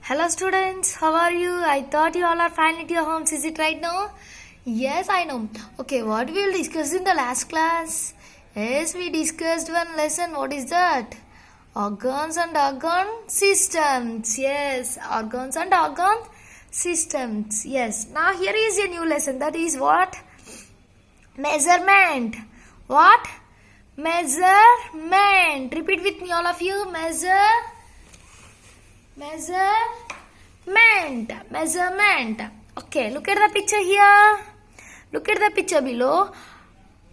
Hello students, how are you? I thought you all are fine at your homes. Is it right now? Yes, I know. Okay, what we will discuss in the last class? Yes, we discussed one lesson. What is that? Organs and organ systems. Yes, organs and organ systems. Yes, now here is a new lesson. That is what? Measurement. What? Measurement. Repeat with me, all of you. Measurement. Okay, look at the picture here. Look at the picture below.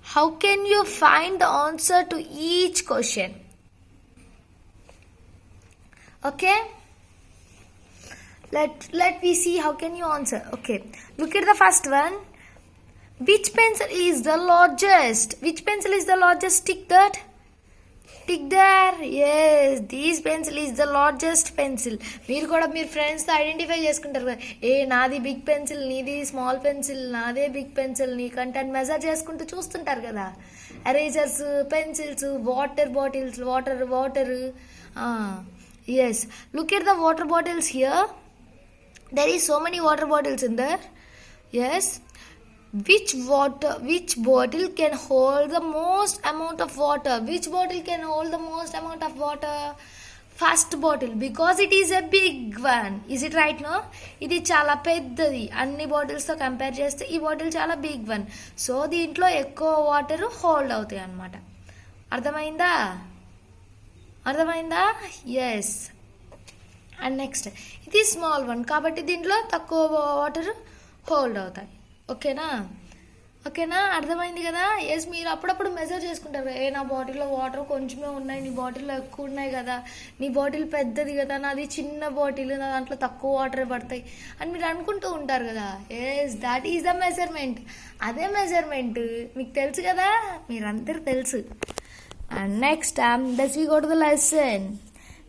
How can you find the answer to each question? Okay, let me see how can you answer. Okay, look at the first one. Which pencil is the largest? Which pencil is the largest? Tick that. Tick there. Yes, this pencil is the largest pencil. మీరు కూడా మీరు ఫ్రెండ్స్తో identify చేసుకుంటారు కదా, నాది big pencil, నీది small pencil, నాదే big pencil, నీకంటే అని మెజర్ చేసుకుంటూ చూస్తుంటారు కదా. Erasers, pencils, water bottles, water. Yes, look at the water bottles here. There is so many water bottles in there. Yes, which bottle can hold the most amount of water? Which bottle can hold the most amount of water? First bottle, because it is a big one. Is it right? No, ఇది చాలా పెద్దది. అన్ని bottles తో compare చేస్తే ఈ bottle చాలా big one. So దీంట్లో ఎక్కువ వాటర్ హోల్డ్ అవుతాయి అన్నమాట. అర్థమైందా? ఎస్. అండ్ నెక్స్ట్ ఇది స్మాల్ వన్, కాబట్టి దీంట్లో తక్కువ వాటర్ హోల్డ్ అవుతాయి. ఓకేనా? అర్థమైంది కదా? ఎస్, మీరు అప్పుడప్పుడు మెజర్ చేసుకుంటారు, నా బాటిల్లో వాటర్ కొంచెమే ఉన్నాయి, నీ బాటిల్లో ఎక్కువ ఉన్నాయి కదా, నీ బాటిల్ పెద్దది కదా, నాది చిన్న బాటిల్, నా దాంట్లో తక్కువ వాటర్ పడతాయి అని మీరు అనుకుంటూ ఉంటారు కదా. Yes, that is the measurement. అదే మెజర్మెంట్ మీకు తెలుసు కదా, మీరందరూ తెలుసు. And next let's we go to the lesson.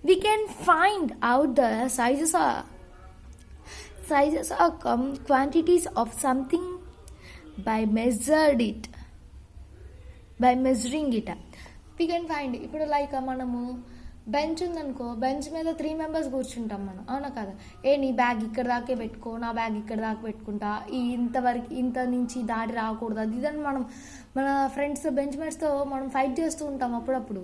We can find out the sizes are quantities of something by measuring it. We can find, ఇప్పుడు లైక్ మనము bench ఉందనుకో, bench మీద 3 మెంబర్స్ కూర్చుంటాం మనం, అవునా కదా? నీ బ్యాగ్ ఇక్కడ దాకే పెట్టుకో, నా బ్యాగ్ ఇక్కడ దాకా పెట్టుకుంటా, ఇంతవరకు ఇంత నుంచి దాటి రాకూడదు, అది ఇదని మనం మన ఫ్రెండ్స్ బెంచ్ మేట్స్తో మనం ఫైట్ చేస్తూ ఉంటాం అప్పుడప్పుడు.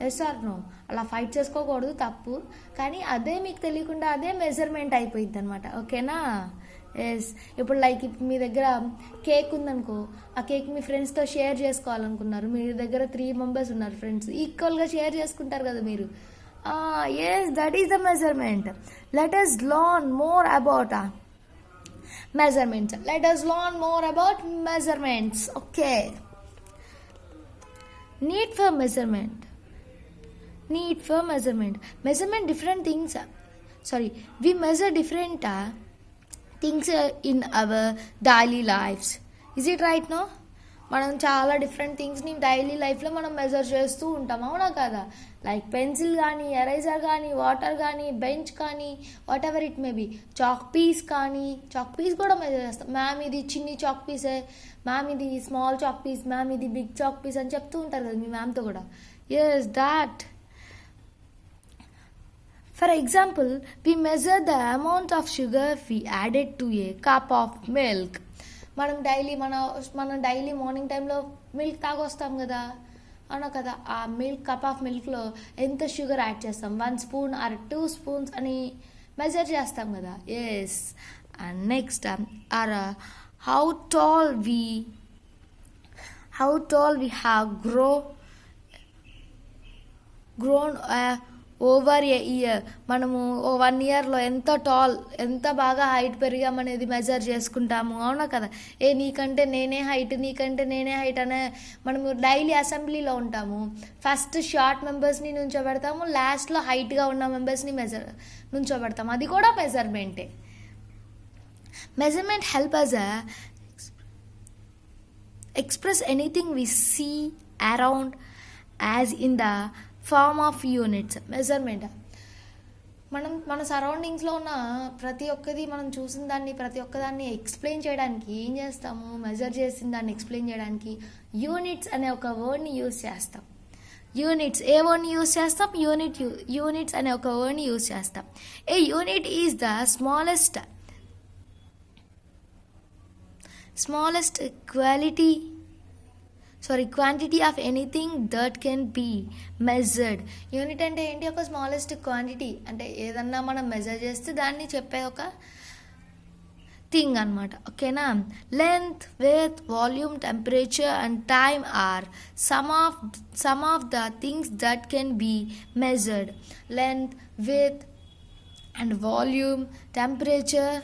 Yes or no? అలా ఫైట్ చేసుకోకూడదు, తప్పు. కానీ అదే మీకు తెలియకుండా అదే మెజర్మెంట్ అయిపోయింది అనమాట. ఓకేనా? ఎస్. ఇప్పుడు లైక్ మీ దగ్గర కేక్ ఉందనుకో, ఆ కేక్ మీ ఫ్రెండ్స్తో షేర్ చేసుకోవాలనుకున్నారు, మీ దగ్గర 3 మెంబర్స్ ఉన్నారు ఫ్రెండ్స్, ఈక్వల్గా షేర్ చేసుకుంటారు కదా మీరు. Yes, that is the measurement. Let us learn more about measurements. Okay. Need for measurement. Measurement different things. We measure different things in our daily lives. Is it right? No, మనం చాలా different థింగ్స్ని daily లైఫ్లో మనం measure చేస్తూ ఉంటాం, అవునా కదా? Like pencil కానీ, eraser కానీ, వాటర్ కానీ, బెంచ్ కానీ, whatever it may be. Chalk piece కూడా మెజర్ చేస్తాం. మ్యామ్ ఇది చిన్ని చాక్ పీసే, మ్యామ్ ఇది స్మాల్ చాక్ పీస్, మ్యామ్ ఇది బిగ్ చాక్ పీస్ అని చెప్తూ ఉంటారు కదా మీ మ్యామ్తో కూడా. Yes, that. For example, we measure the amount of sugar we added to a cup of milk. మనం డైలీ మార్నింగ్ టైంలో మిల్క్ తాగొస్తాం కదా, అవునా కదా? ఆ కప్ ఆఫ్ మిల్క్లో ఎంత షుగర్ యాడ్ చేస్తాం, 1 స్పూన్ ఆర్ 2 స్పూన్స్ అని మెజర్ చేస్తాం కదా. Yes. And next how tall we have grown over a year. మనము 1 ఇయర్లో ఎంత బాగా హైట్ పెరిగామనేది మెజర్ చేసుకుంటాము, అవునా కదా? నీకంటే నేనే హైట్ అనే మనము డైలీ అసెంబ్లీలో ఉంటాము. ఫస్ట్ షార్ట్ మెంబర్స్ని నుంచోబెడతాము, లాస్ట్లో హైట్గా ఉన్న మెంబర్స్ని నుంచోబెడతాము. అది కూడా మెజర్మెంటే. Measurement help us express anything we see around as in the form of units. Measurement మన సరౌండింగ్స్లో ఉన్న ప్రతి ఒక్కది, మనం చూసిన దాన్ని ప్రతి ఒక్కదాన్ని ఎక్స్ప్లెయిన్ చేయడానికి ఏం చేస్తాము? మెజర్ చేసిన దాన్ని ఎక్స్ప్లెయిన్ చేయడానికి యూనిట్స్ అనే ఒక వర్డ్ని యూజ్ చేస్తాం. యూనిట్స్ ఏ వర్డ్ని యూజ్ చేస్తాం? యూనిట్స్ అనే ఒక వర్డ్ని యూజ్ చేస్తాం. A unit is the smallest quantity of anything that can be measured. Unit అంటే ఏంటి? ఒక స్మాలెస్ట్ క్వాంటిటీ అంటే ఏదన్నా మనం మెజర్ చేస్తే దాన్ని చెప్పే ఒక థింగ్ అనమాట. ఓకేనా? Length, width, volume, temperature and time are some of the things that can be measured. Length, width and volume, temperature,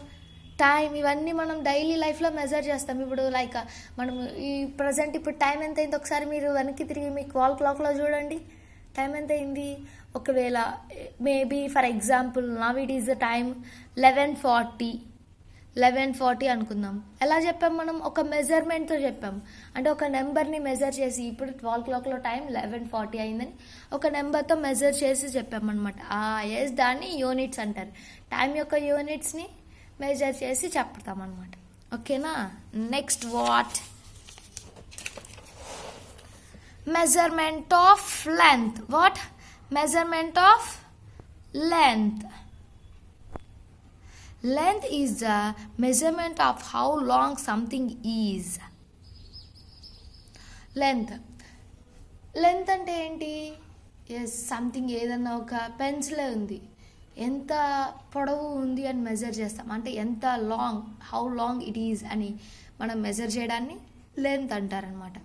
time ఇవన్నీ మనం డైలీ లైఫ్లో మెజర్ చేస్తాం. ఇప్పుడు లైక్ మనం ఈ ప్రజెంట్ ఇప్పుడు టైం ఎంత అయింది ఒకసారి మీరు వెనక్కి తిరిగి మీ వాల్ క్లాక్లో చూడండి. టైం ఎంత అయింది? ఒకవేళ maybe for example now it is the time 11:40 అనుకుందాం. ఎలా చెప్పాం మనం? ఒక మెజర్మెంట్తో చెప్పాం. అంటే ఒక నెంబర్ని మెజర్ చేసి ఇప్పుడు వాల్ క్లాక్లో టైం 11:40 అయిందని ఒక నెంబర్తో మెజర్ చేసి చెప్పామన్నమాట. ఎస్, దాన్ని యూనిట్స్ అంటారు. టైం యొక్క యూనిట్స్ని మెజర్ చేసి చెప్తామన్నమాట. ఓకేనా? Next what? Measurement of length. What? Measurement of length. Length is the measurement of how long something is. Length అంటే ఏంటి? ఎస్, సంథింగ్ ఏదన్నా ఒక పెన్సిలే ఉంది, ఎంత పొడవు ఉంది అని మెజర్ చేస్తాం. అంటే ఎంత long, how long it is అని మనం మెజర్ చేయడాన్ని లెంత్ అంటారనమాట.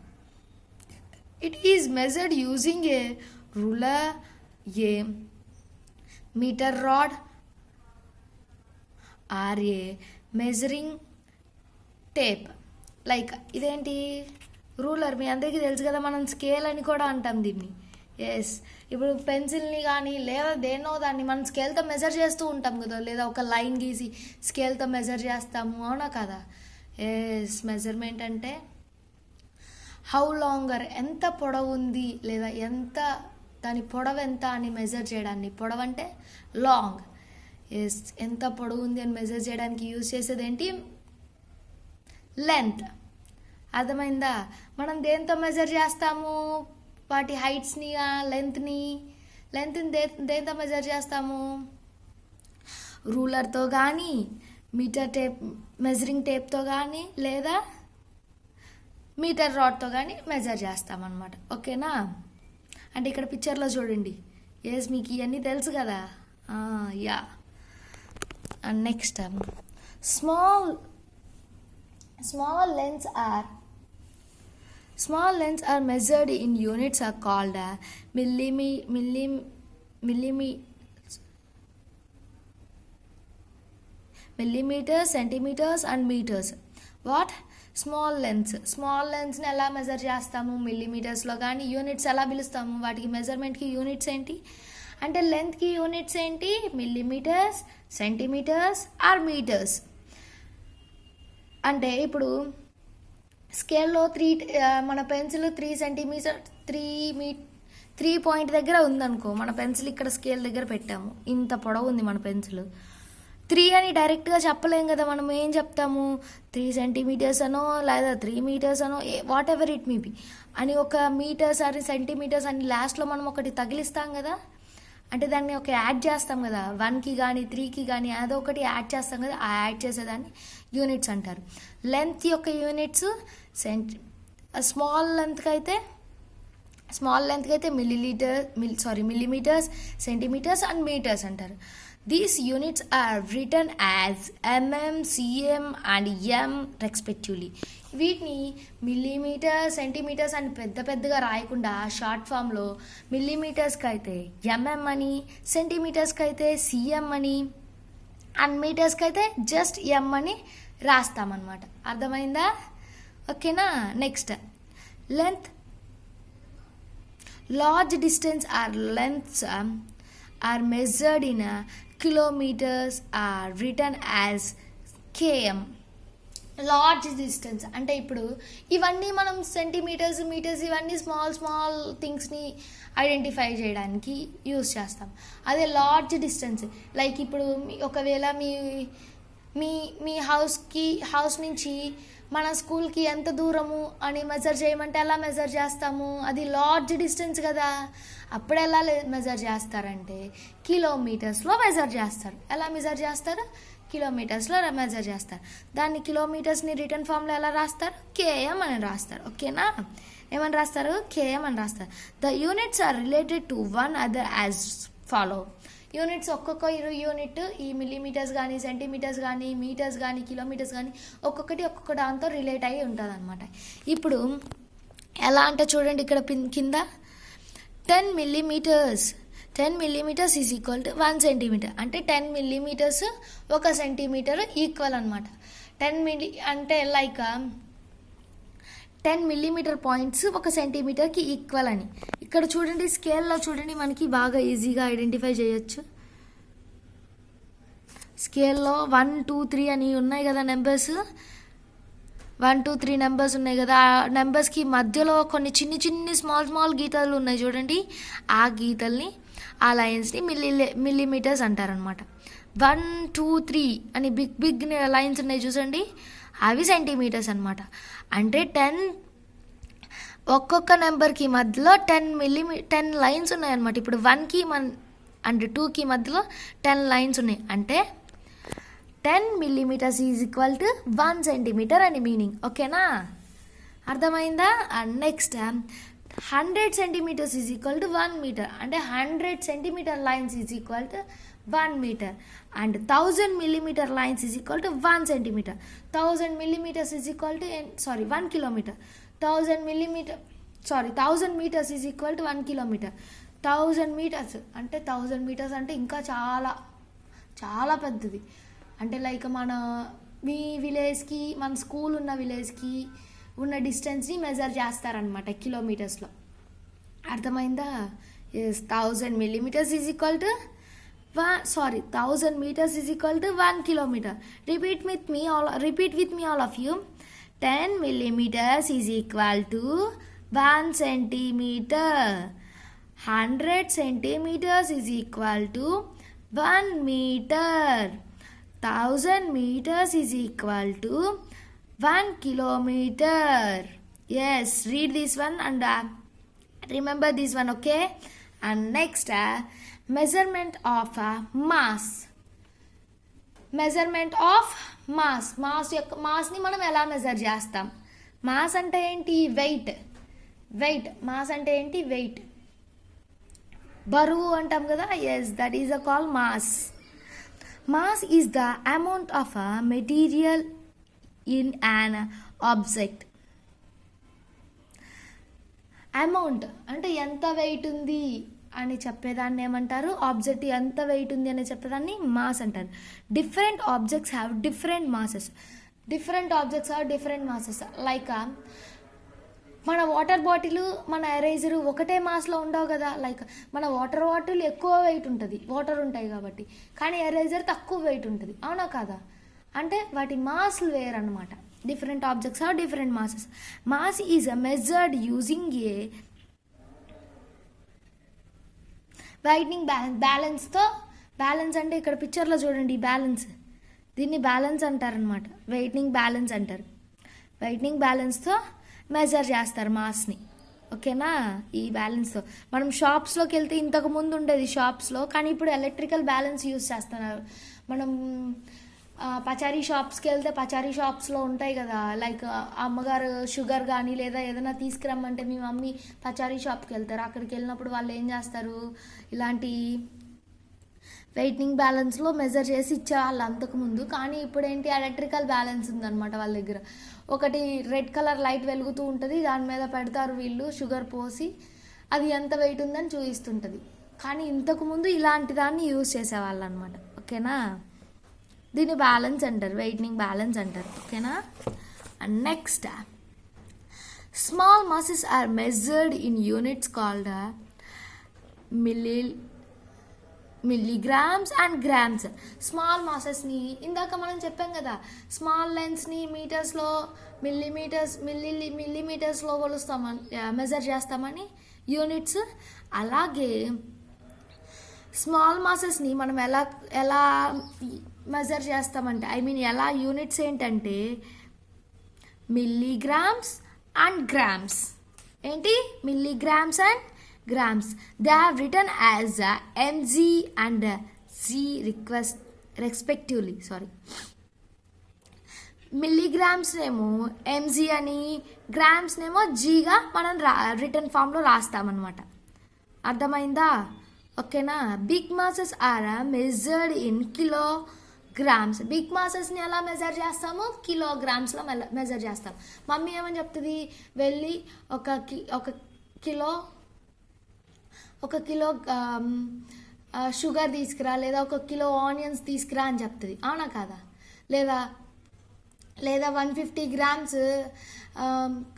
It is measured using a ruler, a metre rod or a measuring tape. Like ఇదేంటి? రూలర్. మీ అందరికీ తెలుసు కదా, మనం స్కేల్ అని కూడా అంటాం దీన్ని. ఎస్, ఇప్పుడు పెన్సిల్ని కానీ లేదా దేన్నో దాన్ని మనం స్కేల్తో మెజర్ చేస్తూ ఉంటాం కదా, లేదా ఒక లైన్ గీసి స్కేల్తో మెజర్ చేస్తాము, అవునా కదా? ఎస్, మెజర్మెంట్ అంటే హౌ లాంగర్, ఎంత పొడవు ఉంది లేదా ఎంత దాని పొడవు ఎంత అని మెజర్ చేయడాన్ని. పొడవు అంటే లాంగ్. ఎస్, ఎంత పొడవు ఉంది అని మెజర్ చేయడానికి యూజ్ చేసేది ఏంటి? లెంత్. అర్థమైందా? మనం దేంతో మెజర్ చేస్తాము? వాటి హైట్స్ని, లెంత్ని దేంతో మెజర్ చేస్తాము? రూలర్తో కానీ, మీటర్ టేప్, మెజరింగ్ టేప్తో కానీ, లేదా మీటర్ రాడ్తో కానీ మెజర్ చేస్తామన్నమాట. ఓకేనా? అంటే ఇక్కడ పిక్చర్లో చూడండి. ఎస్, మీకు ఇవన్నీ తెలుసు కదా. Yeah. And next small lengths are measured in units are called millimeters, centimeters and meters. What? Small లెంత్స్ని ఎలా మెజర్ చేస్తాము? మిల్లీమీటర్స్లో కానీ. యూనిట్స్ ఎలా పిలుస్తాము? వాటికి మెజర్మెంట్కి యూనిట్స్ ఏంటి అంటే లెంత్కి యూనిట్స్ ఏంటి? Millimetres, centimetres or metres. అంటే ఇప్పుడు స్కేల్లో మన పెన్సిల్ 3 సెంటీమీటర్ 3 పాయింట్ దగ్గర ఉందనుకో, మన పెన్సిల్ ఇక్కడ స్కేల్ దగ్గర పెట్టాము, ఇంత పొడవు ఉంది మన పెన్సిల్. 3 అని డైరెక్ట్గా చెప్పలేం కదా. మనం ఏం చెప్తాము? 3 సెంటీమీటర్స్ అనో లేదా 3 మీటర్స్ అనో, what ever it may B అని ఒక మీటర్స్ అని సెంటీమీటర్స్ అని లాస్ట్లో మనం ఒకటి తగిలిస్తాం కదా. అంటే దాన్ని ఒక యాడ్ చేస్తాం కదా, 1కి కానీ 3కి కానీ అదో ఒకటి యాడ్ చేస్తాం కదా. ఆ యాడ్ చేసేదాన్ని యూనిట్స్ అంటారు. లెంత్ యొక్క యూనిట్స్ స్మాల్ లెంత్కి అయితే మిల్లీమీటర్స్, సెంటీమీటర్స్ అండ్ మీటర్స్ అంటారు. These units are written as mm, cm and m respectively. వీటిని మిల్లీమీటర్, సెంటీమీటర్స్ అని పెద్దగా రాయకుండా షార్ట్ ఫామ్లో మిల్లీమీటర్స్కి అయితే mm అని, సెంటీమీటర్స్కి అయితే cm అని అండ్ మీటర్స్కి అయితే జస్ట్ m అని రాస్తామన్నమాట. అర్థమైందా? ఓకేనా? Next length. Large distance or lengths are measured in kilometers are written as km. Large distance అంటే ఇప్పుడు ఇవన్నీ మనం సెంటీమీటర్స్, మీటర్స్ ఇవన్నీ స్మాల్ థింగ్స్ని ఐడెంటిఫై చేయడానికి యూజ్ చేస్తాం. అదే లార్జ్ డిస్టెన్స్ లైక్ ఇప్పుడు ఒకవేళ మీ హౌస్ నుంచి మన స్కూల్కి ఎంత దూరము అని మెజర్ చేయమంటే ఎలా మెజర్ చేస్తాము? అది లార్జ్ డిస్టెన్స్ కదా. అప్పుడు ఎలా మెజర్ చేస్తారంటే కిలోమీటర్స్లో మెజర్ చేస్తారు. ఎలా మెజర్ చేస్తారు? కిలోమీటర్స్లో మెజర్ చేస్తారు. దాన్ని కిలోమీటర్స్ని రిటర్న్ ఫామ్లో ఎలా రాస్తారు? కేఎం అని రాస్తారు. ఓకేనా? ఏమని రాస్తారు? కేఎం అని రాస్తారు. The units are related to one other as follow. Units ఒక్కొక్క యూనిట్ ఈ మిల్లీమీటర్స్ కానీ, సెంటీమీటర్స్ కానీ, మీటర్స్ కానీ, కిలోమీటర్స్ కానీ ఒక్కొక్క దాంతో రిలేట్ అయ్యి ఉంటుంది అనమాట. ఇప్పుడు ఎలా అంటే చూడండి, ఇక్కడ కింద 10 millimeters. 10 millimeters is equal to 1 centimeter. అంటే 10 millimeters 1 centimeter ఈక్వల్ అనమాట. 10 milli అంటే లైక్ 10 millimeter పాయింట్స్ 1 సెంటీమీటర్కి ఈక్వల్ అని. ఇక్కడ చూడండి, స్కేల్లో చూడండి, మనకి బాగా ఈజీగా ఐడెంటిఫై చేయొచ్చు. స్కేల్లో 1, 2, 3 అని ఉన్నాయి కదా నెంబర్స్. 1, 2, 3 నెంబర్స్ ఉన్నాయి కదా. ఆ నెంబర్స్కి మధ్యలో కొన్ని చిన్ని స్మాల్ గీతలు ఉన్నాయి చూడండి. ఆ గీతల్ని, ఆ లైన్స్ని మిల్లీమీటర్స్ అంటారనమాట. 1, 2, 3 అని బిగ్ లైన్స్ ఉన్నాయి చూసండి, అవి సెంటీమీటర్స్ అనమాట. అంటే 10 ఒక్కొక్క నెంబర్కి మధ్యలో 10 లైన్స్ ఉన్నాయన్నమాట. ఇప్పుడు 1కి అండ్ 2కి మధ్యలో 10 లైన్స్ ఉన్నాయి. అంటే 10 millimeters is equal to 1 centimeter అని మీనింగ్. ఓకేనా? అర్థమైందా? And next 100 centimeters is equal to 1 meter. అంటే 100 centimeter lines is equal to 1 meter. And 1000 millimeter lines is equal to 1 centimeter. 1000 millimeters is equal to 1 kilometer. 1000 meters is equal to 1 kilometer. 1000 meters అంటే 1000 meters అంటే ఇంకా చాలా పెద్దది. అంటే like మీ విలేజ్కి, మన school ఉన్న విలేజ్కి ఉన్న డిస్టెన్స్ని మెజర్ చేస్తారనమాట కిలోమీటర్స్లో. అర్థమైందా? 1000 millimeters is equal to 1000 meters is equal to 1 kilometer. Repeat with me all of you. 10 millimeters is equal to 1 centimeter. 100 centimeters is equal to 1 meter. 1000 meters is equal to 1 kilometer. Yes, read this one and remember this one, okay? And next, measurement of mass. Measurement of mass. Mass ni మనం ఎలా measure చేస్తాం? Mass అంటే ఏంటి? Wait. Mass అంటే ఏంటి? Wait. బరువు అంటాం కదా. yes, that is called mass. Mass is the amount of a material in an object. Amount అంటే ఎంత వెయిట్ ఉంది అని చెప్పేదాన్ని ఏమంటారు? ఆబ్జెక్ట్ ఎంత వెయిట్ ఉంది అని చెప్పేదాన్ని మాస్ అంటారు. Different objects have different masses. Like మన వాటర్ బాటిల్, మన ఎరేజరు ఒకటే మాస్లో ఉండవు కదా. లైక్ మన వాటర్ బాటిల్ ఎక్కువ వెయిట్ ఉంటుంది, వాటర్ ఉంటాయి కాబట్టి. కానీ ఎరేజర్ తక్కువ వెయిట్ ఉంటుంది, అవునా కాదా? అంటే వాటి మాస్లు వేరనమాట. Different objects are different masses. Mass is measured using a weighing బ్యాలెన్స్తో. బ్యాలెన్స్ అంటే ఇక్కడ పిక్చర్లో చూడండి, బ్యాలెన్స్. దీన్ని బ్యాలెన్స్ అంటారనమాట. వెయిటింగ్ బ్యాలెన్స్ అంటారు. వెయిటింగ్ బ్యాలెన్స్తో మెజర్ చేస్తారు మాస్ని. ఓకేనా? ఈ బ్యాలెన్స్తో మనం షాప్స్లోకి వెళ్తే ఇంతకు ముందు ఉండేది షాప్స్లో, కానీ ఇప్పుడు ఎలక్ట్రికల్ బ్యాలెన్స్ యూజ్ చేస్తున్నారు. మనం పచారీ షాప్స్కి వెళ్తే పచారీ షాప్స్లో ఉంటాయి కదా. లైక్ అమ్మగారు షుగర్ కానీ లేదా ఏదైనా తీసుకురమ్మంటే మీ మమ్మీ పచారీ షాప్కి వెళ్తారు. అక్కడికి వెళ్ళినప్పుడు వాళ్ళు ఏం చేస్తారు? ఇలాంటి వెయిటింగ్ బ్యాలెన్స్లో మెజర్ చేసి ఇచ్చేవాళ్ళు అంతకుముందు. కానీ ఇప్పుడు ఏంటి? ఎలక్ట్రికల్ బ్యాలెన్స్ ఉందన్నమాట వాళ్ళ దగ్గర. ఒకటి రెడ్ కలర్ లైట్ వెలుగుతూ ఉంటుంది, దాని మీద పెడతారు వీళ్ళు షుగర్ పోసి, అది ఎంత వెయిట్ ఉందని చూపిస్తుంటుంది. కానీ ఇంతకుముందు ఇలాంటి దాన్ని యూజ్ చేసేవాళ్ళు అనమాట. ఓకేనా? దీన్ని బ్యాలెన్స్ అంటారు, వెయిటింగ్ బ్యాలెన్స్ అంటారు. ఓకేనా? And next, small masses are measured in units called milligrams and grams. Small మాసెస్ని ఇందాక మనం చెప్పాం కదా, స్మాల్ లెన్స్ని మీటర్స్లో, మిల్లీమీటర్స్లో కొలుస్తామని, మెజర్ చేస్తామని యూనిట్స్. అలాగే స్మాల్ మాసెస్ని మనం ఎలా మెజర్ చేస్తామంటే, ఎలా యూనిట్స్ ఏంటంటే milligrams and grams. ఏంటి milligrams and grams. They have written as mg and g respectively. Sorry. Milligrams ఏమో ఎంజీ అని, గ్రామ్స్ ఏమో జీగా మనం రిటర్న్ ఫామ్లో రాస్తామన్నమాట. అర్థమైందా? ఓకేనా. Big masses are measured in kilograms. Big మాసెస్ని ఎలా మెజర్ చేస్తాము? కిలోగ్రామ్స్లో మెజర్ చేస్తాం. మమ్మీ ఏమని చెప్తుంది? వెళ్ళి ఒక కిలో షుగర్ తీసుకురా, లేదా 1 కిలో ఆనియన్స్ తీసుకురా అని చెప్తుంది. అవునా కాదా? లేదా 150 గ్రామ్స్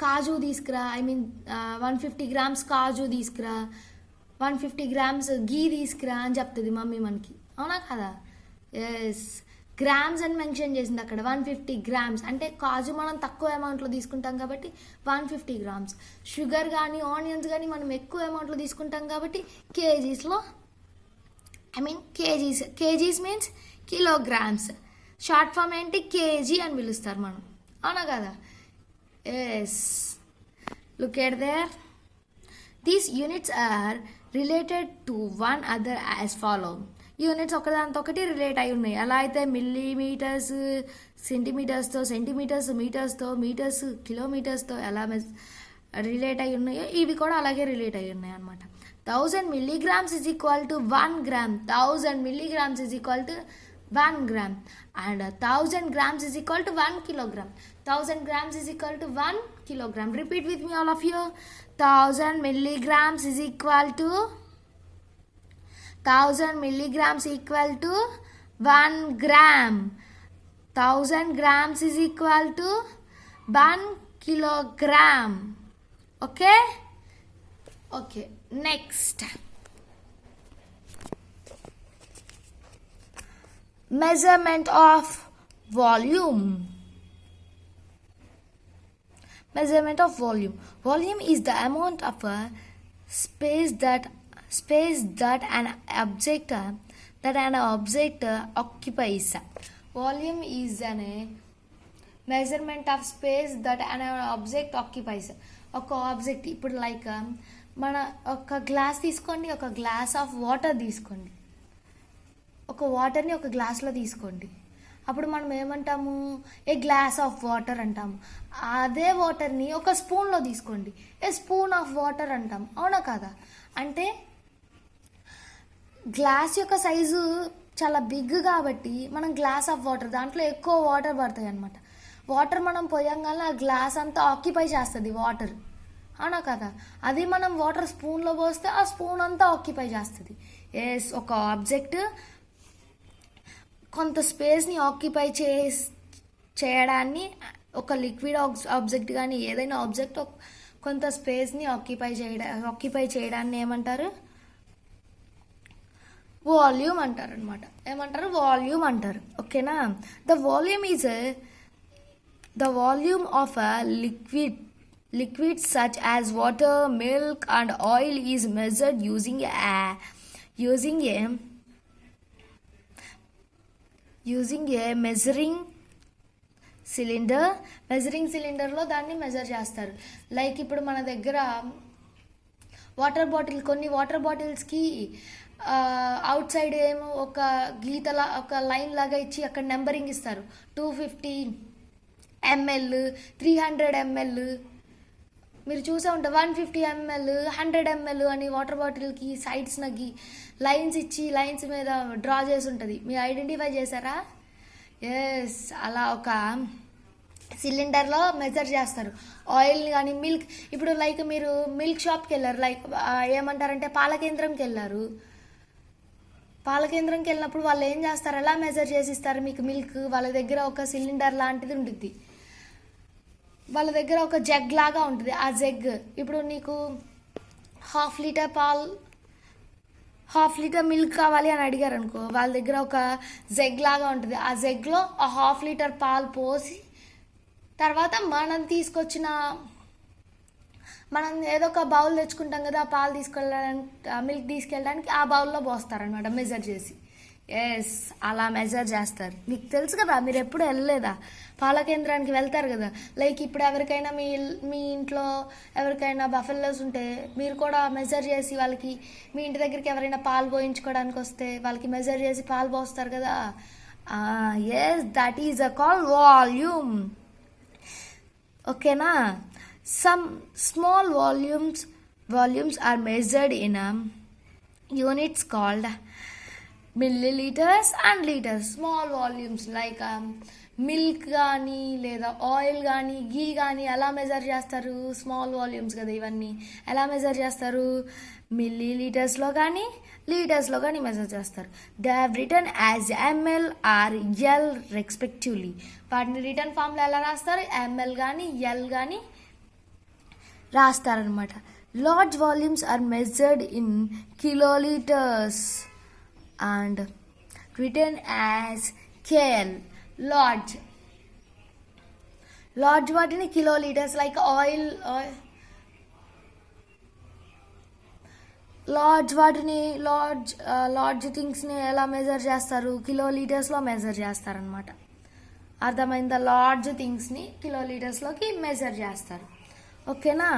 కాజు తీసుకురా, 150 గ్రామ్స్ కాజు తీసుకురా, 150 గ్రామ్స్ గీ తీసుకురా అని చెప్తుంది మమ్మీ మనకి. అవునా కదా? ఎస్, గ్రామ్స్ అని మెన్షన్ చేసింది అక్కడ. 150 గ్రామ్స్ అంటే కాజు మనం తక్కువ అమౌంట్లో తీసుకుంటాం కాబట్టి 150 గ్రామ్స్. షుగర్ కానీ ఆనియన్స్ కానీ మనం ఎక్కువ అమౌంట్లో తీసుకుంటాం కాబట్టి కేజీస్లో, kgs means kilograms. Short form ఏంటి? కేజీ అని పిలుస్తారు మనం. అవునా కదా? Yes, look at there. These units are related to one other as follow. Units ఒకదానితో ఒకటి రిలేట్ అయి ఉన్నాయి. అలా అయితే మిల్లీమీటర్స్ సెంటీమీటర్స్తో, సెంటీమీటర్స్ మీటర్స్తో, మీటర్స్ కిలోమీటర్స్తో ఎలా రిలేట్ అయి ఉన్నాయో ఇవి కూడా అలాగే రిలేట్ అయి ఉన్నాయి అనమాట. 1000 milligrams is equal to 1 gram. 1000 milligrams is equal to 1 gram, and 1000 grams is equal to 1 kilogram. 1000 grams is equal to 1 kilogram. Repeat with me, all of you. 1000 milligrams is equal to 1000 milligrams equal to 1 gram. 1000 grams is equal to 1 kilogram. Okay. Next. Measurement of volume. Measurement of volume. Volume is the amount of space that an object occupies. Volume is an measurement of space that an object occupies. ఒక object, ఇప్పుడు like మన ఒక glass తీసుకోండి, ఒక glass of water తీసుకోండి, ఒక వాటర్ని ఒక గ్లాస్లో తీసుకోండి. అప్పుడు మనం ఏమంటాము? ఏ గ్లాస్ ఆఫ్ వాటర్ అంటాము. అదే వాటర్ని ఒక స్పూన్లో తీసుకోండి, ఏ స్పూన్ ఆఫ్ వాటర్ అంటాం. అవునా కాదా? అంటే గ్లాస్ యొక్క సైజు చాలా బిగ్ కాబట్టి మనం గ్లాస్ ఆఫ్ వాటర్, దాంట్లో ఎక్కువ వాటర్ పడతాయి అనమాట. వాటర్ మనం పోయంగానే ఆ గ్లాస్ అంతా ఆక్యుపై చేస్తుంది వాటర్. అవునా కదా? అది మనం వాటర్ స్పూన్లో పోస్తే ఆ స్పూన్ అంతా ఆక్యుపై చేస్తుంది. ఎస్, ఒక ఆబ్జెక్ట్ కొంత స్పేస్ని ఆక్యుపై చేయడాన్ని, ఒక లిక్విడ్ ఆబ్జెక్ట్ కానీ ఏదైనా ఆబ్జెక్ట్ కొంత స్పేస్ని ఆక్యుపై చేయడాన్ని ఏమంటారు? వాల్యూమ్ అంటారు అనమాట. ఏమంటారు? వాల్యూమ్ అంటారు. ఓకేనా? The volume of a liquid such as water, milk and oil is measured using a measuring cylinder. Measuring సిలిండర్లో దాన్ని మెజర్ చేస్తారు. లైక్ ఇప్పుడు మన దగ్గర కొన్ని వాటర్ బాటిల్స్కి అవుట్ సైడ్ ఏమో ఒక గీతలా, ఒక లైన్ లాగా ఇచ్చి అక్కడ నెంబరింగ్ ఇస్తారు. 250 ml, 300 ml. మీరు చూసే ఉంటారు 150 ml, 100 ml అని వాటర్ బాటిల్కి సైడ్స్ నగ్గి లైన్స్ ఇచ్చి లైన్స్ మీద డ్రా చేసి ఉంటుంది. మీరు ఐడెంటిఫై చేశారా? ఎస్, అలా ఒక సిలిండర్లో మెజర్ చేస్తారు. ఆయిల్ని కానీ మిల్క్, ఇప్పుడు లైక్ మీరు మిల్క్ షాప్కి వెళ్ళారు, లైక్ ఏమంటారంటే పాల కేంద్రంకి వెళ్ళారు. పాల కేంద్రంకి వెళ్ళినప్పుడు వాళ్ళు ఏం చేస్తారు? ఎలా మెజర్ చేసి ఇస్తారు మీకు మిల్క్? వాళ్ళ దగ్గర ఒక సిలిండర్ లాంటిది ఉంటుంది, వాళ్ళ దగ్గర ఒక జగ్ లాగా ఉంటుంది. ఆ జగ్, ఇప్పుడు నీకు హాఫ్ లీటర్ మిల్క్ కావాలి అని అడిగారు అనుకో, వాళ్ళ దగ్గర ఒక జగ్ లాగా ఉంటుంది. ఆ జగ్లో ఆ ½ లీటర్ పాలు పోసి, తర్వాత మనం ఏదో ఒక బౌల్ తెచ్చుకుంటాం కదా, ఆ పాలు తీసుకెళ్ళడానికి, మిల్క్ తీసుకెళ్ళడానికి ఆ బౌల్లో పోస్తారనమాట మెజర్ చేసి. ఎస్, అలా మెజర్ చేస్తారు. మీకు తెలుసు కదా, మీరు ఎప్పుడు వెళ్ళలేదా పాల కేంద్రానికి వెళ్తారు కదా. లైక్ ఇప్పుడు ఎవరికైనా మీ ఇంట్లో ఎవరికైనా బఫెల్లోస్ ఉంటే మీరు కూడా మెజర్ చేసి వాళ్ళకి, మీ ఇంటి దగ్గరికి ఎవరైనా పాలు పోయించుకోవడానికి వస్తే వాళ్ళకి మెజర్ చేసి పాలు పోస్తారు కదా. Yes, that is a call volume. ఓకేనా. Some small volumes are measured in units called milliliters and liters. Small volumes like milk కానీ లేదా ఆయిల్ కానీ ఘీ కానీ ఎలా మెజర్ చేస్తారు? స్మాల్ వాల్యూమ్స్ కదా ఇవన్నీ. ఎలా మెజర్ చేస్తారు? మిల్లీలీటర్స్లో కానీ లీటర్స్లో కానీ మెజర్ చేస్తారు. They have return as ML R L respectively. వాటిని రిటర్న్ ఫామ్లో ఎలా రాస్తారు? ఎంఎల్ కానీ ఎల్ కానీ రాస్తారనమాట. Large volumes are measured in kiloliters and written as KL. Large వాటిని kiloliters, like oil. లార్జ్ థింగ్స్ని ఎలా మెజర్ చేస్తారు? కిలోలీటర్స్లో మెజర్ చేస్తారనమాట. అర్థమైందా? లార్జ్ థింగ్స్ని కిలోలీటర్స్లోకి మెజర్ చేస్తారు. ఓకేనా.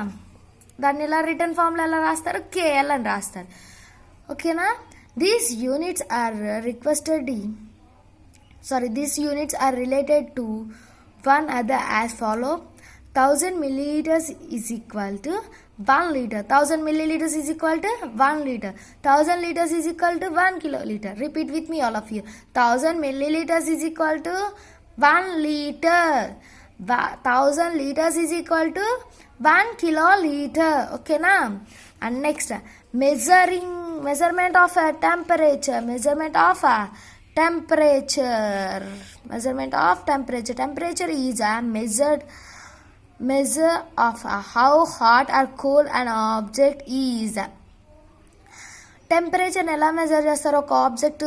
దాన్ని ఇలా రిటర్న్ ఫామ్లో ఎలా రాస్తారు? కేఎల్ అని రాస్తారు. ఓకేనా. These units are related to one other as follow. 1000 milliliters is equal to 1 liter. 1000 milliliters is equal to 1 liter. 1000 liters is equal to 1 kiloliter. Repeat with me, all of you. 1000 milliliters is equal to 1 liter. 1000 liters is equal to 1 kiloliter. Okay na. And next, measurement of a temperature. Temperature is a measure of how hot or cold an object is. టెంపరేచర్ని ఎలా measure చేస్తారు? ఒక object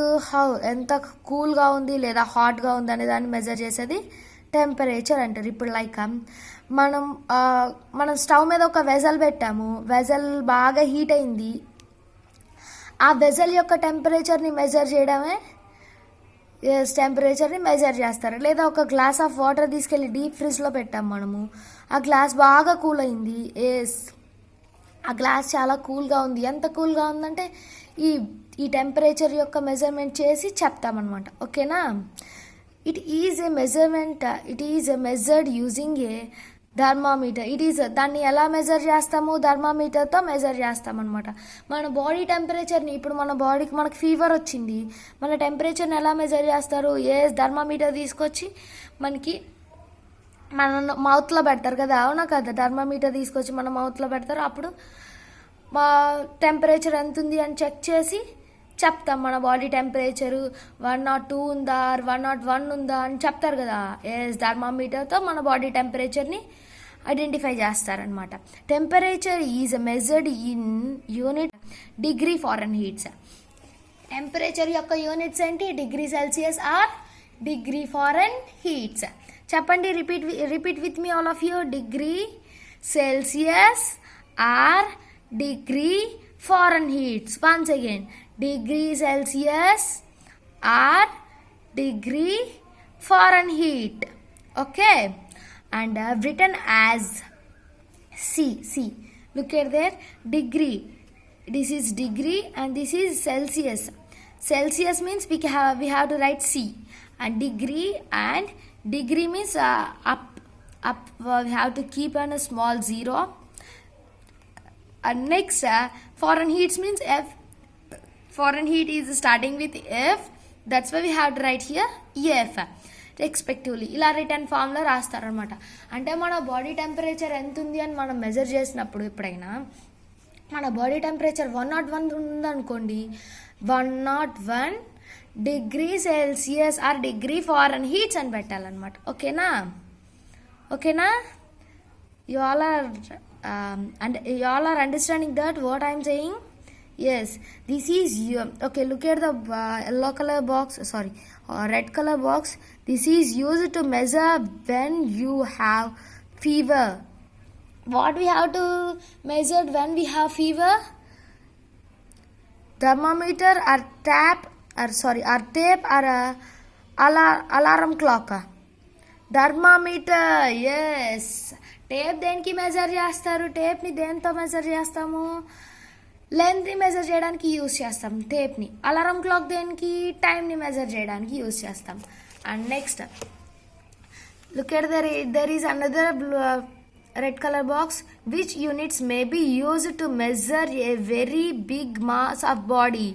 ఎంత కూల్గా ఉంది లేదా హాట్గా ఉంది అనే దాన్ని మెజర్ చేసేది టెంపరేచర్ అంటారు. ఇప్పుడు లైక్ మనం స్టవ్ మీద ఒక వెజల్ పెట్టాము, వెజల్ బాగా హీట్ అయింది. ఆ వెజల్ యొక్క టెంపరేచర్ని మెజర్ చేయడమే టెంపరేచర్ని మెజర్ చేస్తారు. లేదా ఒక గ్లాస్ ఆఫ్ వాటర్ తీసుకెళ్ళి డీప్ ఫ్రిడ్జ్లో పెట్టాము మనము, ఆ గ్లాస్ బాగా కూల్ అయింది. ఆ గ్లాస్ చాలా కూల్గా ఉంది. ఎంత కూల్గా ఉందంటే ఈ టెంపరేచర్ యొక్క మెజర్మెంట్ చేసి చెప్తామన్నమాట. ఓకేనా. It is a measured using A thermometer. దాన్ని ఎలా మెజర్ చేస్తాము? థర్మామీటర్తో మెజర్ చేస్తామన్నమాట. మన బాడీ టెంపరేచర్ని, ఇప్పుడు మనకు ఫీవర్ వచ్చింది, మన టెంపరేచర్ని ఎలా మెజర్ చేస్తారు? థర్మామీటర్ తీసుకొచ్చి మన మౌత్లో పెడతారు కదా, అవునా కదా? థర్మామీటర్ తీసుకొచ్చి మన మౌత్లో పెడతారు. అప్పుడు మా టెంపరేచర్ ఎంత ఉంది అని చెక్ చేసి చెప్తాం. మన బాడీ టెంపరేచరు 102 ఉందా, 101 ఉందా అని చెప్తారు కదా. థర్మామీటర్తో మన బాడీ టెంపరేచర్ని ఐడెంటిఫై చేస్తారనమాట. Temperature is measured in unit degree Fahrenheit. Temperature యొక్క యూనిట్స్ ఏంటి? Degree Celsius or degree Fahrenheit. చెప్పండి, repeat with me all of you. Degree Celsius or degree Fahrenheit. Once again, degree Celsius or degree Fahrenheit. Okay, and written as C. Look at there, degree. This is degree and this is Celsius. Celsius means we have to write C, and degree means up. We have to keep on a small zero. And next, Fahrenheit means F. Fahrenheit is starting with F. That's why we have to write here EF respectively. ఇలా return ఫామ్లో రాస్తారనమాట. అంటే మన body temperature ఎంత ఉంది అని మనం measure చేసినప్పుడు, ఎప్పుడైనా మన బాడీ టెంపరేచర్ 101 ఉందనుకోండి, 101 degree Celsius or degree foreign heats అని పెట్టాలన్నమాట. ఓకేనా. You all are understanding that what I am saying? Yes, this is okay. Look at the red color box. This is used to measure when you have fever. What we have to measure when we have fever? Thermometer or or tape or alarm clock. Thermometer. Yes. Tape దేనికి measure చేస్తారు? టేప్ని దేంతో measure చేస్తాము? లెంత్ని measure చేయడానికి use చేస్తాం టేప్ని. Alarm clock దేనికి? టైంని measure చేయడానికి యూస్ చేస్తాం. And next look at there is another red color box. Which units may be used to measure a very big mass of body?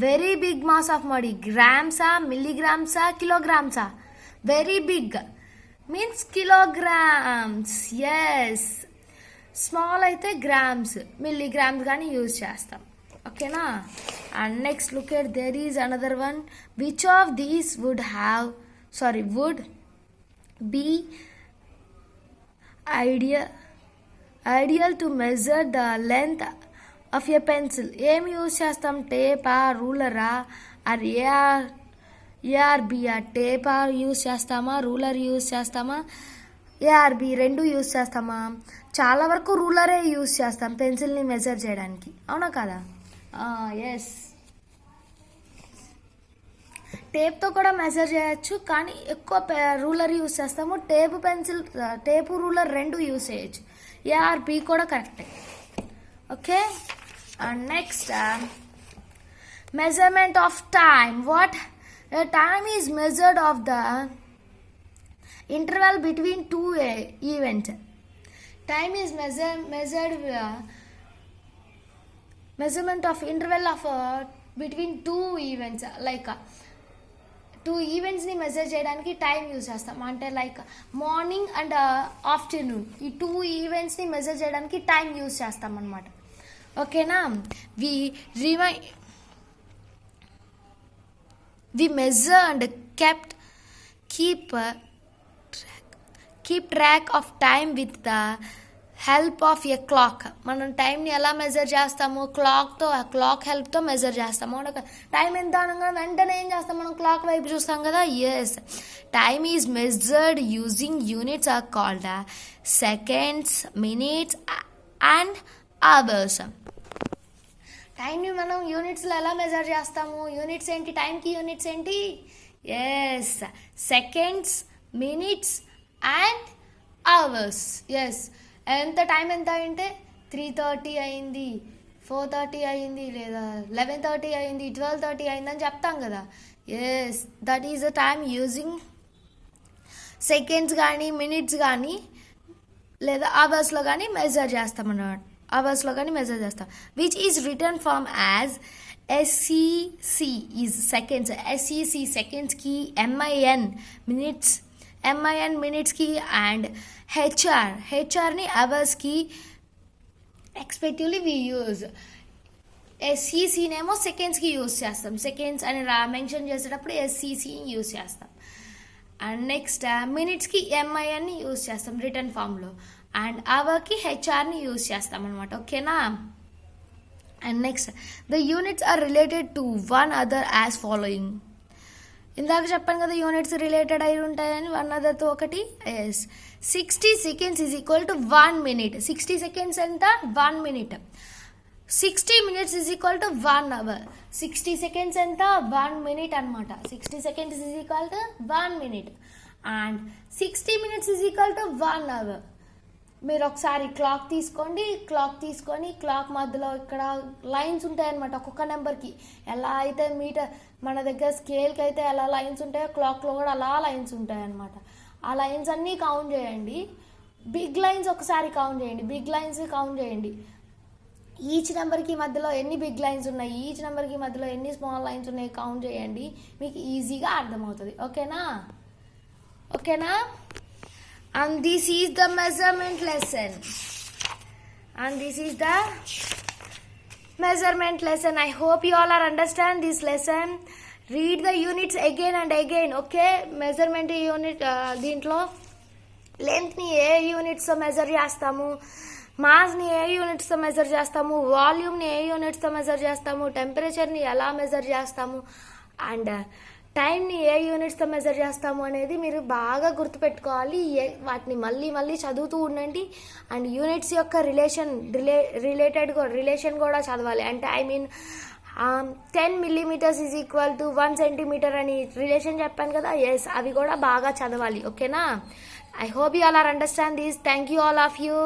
Very big mass of body. Grams, milligrams, kilograms. Very big means kilograms. Yes. Small అయితే grams, milligrams కానీ use చేస్తాం. ఓకేనా? And next look at there is another one. Which of these would be ideal to measure the length of a pencil? ఏం use చేస్తాం? టేపా, రూలరా, are ఏఆర్బియా? టేపా use చేస్తామా, ruler use చేస్తామా, ARB రెండు use చేస్తామా? చాలా వరకు రూలరే యూజ్ చేస్తాం పెన్సిల్ని మెజర్ చేయడానికి, అవునా కదా? ఎస్. టేప్తో కూడా మెజర్ చేయొచ్చు, కానీ ఎక్కువ రూలర్ యూస్ చేస్తాము. టేపు రూలర్ రెండు యూస్ చేయొచ్చు. ఏఆర్బి కూడా కరెక్టే. Okay. And next measurement of time. What time is measured of the interval between two events. Time is measurement of interval of between two events. Like two ఈవెంట్స్ని measure చేయడానికి time use చేస్తాం. అంటే like morning and afternoon, ఈ two ఈవెంట్స్ని measure చేయడానికి time use చేస్తాం అనమాట. ఓకేనా? We measure and keep track of time with the help of a clock. మనం టైంని ఎలా మెజర్ చేస్తాము? క్లాక్ హెల్ప్తో మెజర్ చేస్తాము. టైం ఎంత అనగా వెంటనే ఏం చేస్తాం? మనం క్లాక్ వైపు చూస్తాం కదా. Yes. Time is measured using units are called seconds, minutes and hours. టైంని మనం యూనిట్స్లో ఎలా మెజర్ చేస్తాము? యూనిట్స్ ఏంటి? టైంకి యూనిట్స్ ఏంటి? Yes, seconds, minutes and hours. Yes. Time ఎంత అంటే 3:30 అయింది, 4:30 అయింది, లేదా 11:30 అయింది, 12:30 అయింది అని చెప్తాం కదా. Yes, that is the time using seconds కానీ మినిట్స్ కానీ లేదా అవర్స్లో కానీ మెజర్ చేస్తాం అన్నమాట. Which is written form as SEC is seconds. SEC సెకండ్స్కి, MIN మినిట్స్కి అండ్ హెచ్ఆర్ని అవర్స్కి ఎక్స్పెక్టివ్లీ వి యూజ్. SECనేమో సెకండ్స్కి యూజ్ చేస్తాం. సెకండ్స్ అని మెన్షన్ చేసేటప్పుడు SECని యూజ్ చేస్తాం. అండ్ నెక్స్ట్ మినిట్స్కి MINని యూజ్ చేస్తాం రిటర్న్ ఫామ్లో, అండ్ అవర్కి హెచ్ఆర్ని యూజ్ చేస్తాం అనమాట. ఓకేనా? And next the units are related to one other as following. ఇందాక చెప్పాను కదా యూనిట్స్ రిలేటెడ్ అయి ఉంటాయని, వన్ అదర్తో ఒకటి. Yes. 60 seconds is equal to 1 minute. 60 seconds ఎంత? 1 minute. 60 minutes is equal to 1 hour. 60 seconds ఎంత? 1 minute అనమాట. 60 seconds is equal to 1 minute. And 60 minutes is equal to 1 hour. మీరు ఒకసారి క్లాక్ తీసుకొని క్లాక్ మధ్యలో ఇక్కడ లైన్స్ ఉంటాయన్నమాట. ఒక్కొక్క నెంబర్కి ఎలా అయితే మన దగ్గర స్కేల్కి అయితే ఎలా లైన్స్ ఉంటాయో క్లాక్లో కూడా అలా లైన్స్ ఉంటాయన్నమాట. ఆ లైన్స్ అన్నీ కౌంట్ చేయండి. బిగ్ లైన్స్ ఒకసారి కౌంట్ చేయండి. ఈచ్ నెంబర్కి మధ్యలో ఎన్ని బిగ్ లైన్స్ ఉన్నాయి, ఈచ్ నెంబర్కి మధ్యలో ఎన్ని స్మాల్ లైన్స్ ఉన్నాయి కౌంట్ చేయండి. మీకు ఈజీగా అర్థమవుతుంది. ఓకేనా? And this is the measurement lesson. I hope you all are understand this lesson. Read the units again and again. Okay? Measurement unit దీంట్లో లెంత్ని ఏ యూనిట్స్తో మెజర్ చేస్తాము, మాస్ని ఏ యూనిట్స్తో మెజర్ చేస్తాము, వాల్యూమ్ని ఏ యూనిట్స్తో మెజర్ చేస్తాము, టెంపరేచర్ని ఎలా మెజర్ చేస్తాము, అండ్ టైంని ఏ యూనిట్స్తో మెజర్ చేస్తాము అనేది మీరు బాగా గుర్తుపెట్టుకోవాలి. వాటిని మళ్ళీ చదువుతూ ఉండండి. అండ్ యూనిట్స్ యొక్క రిలేషన్ కూడా చదవాలి. అంటే 10 millimeters is equal to 1 centimeter అని రిలేషన్ చెప్పాను కదా. ఎస్, అవి కూడా బాగా చదవాలి. ఓకేనా? I hope you all are understand this. Thank you all of you.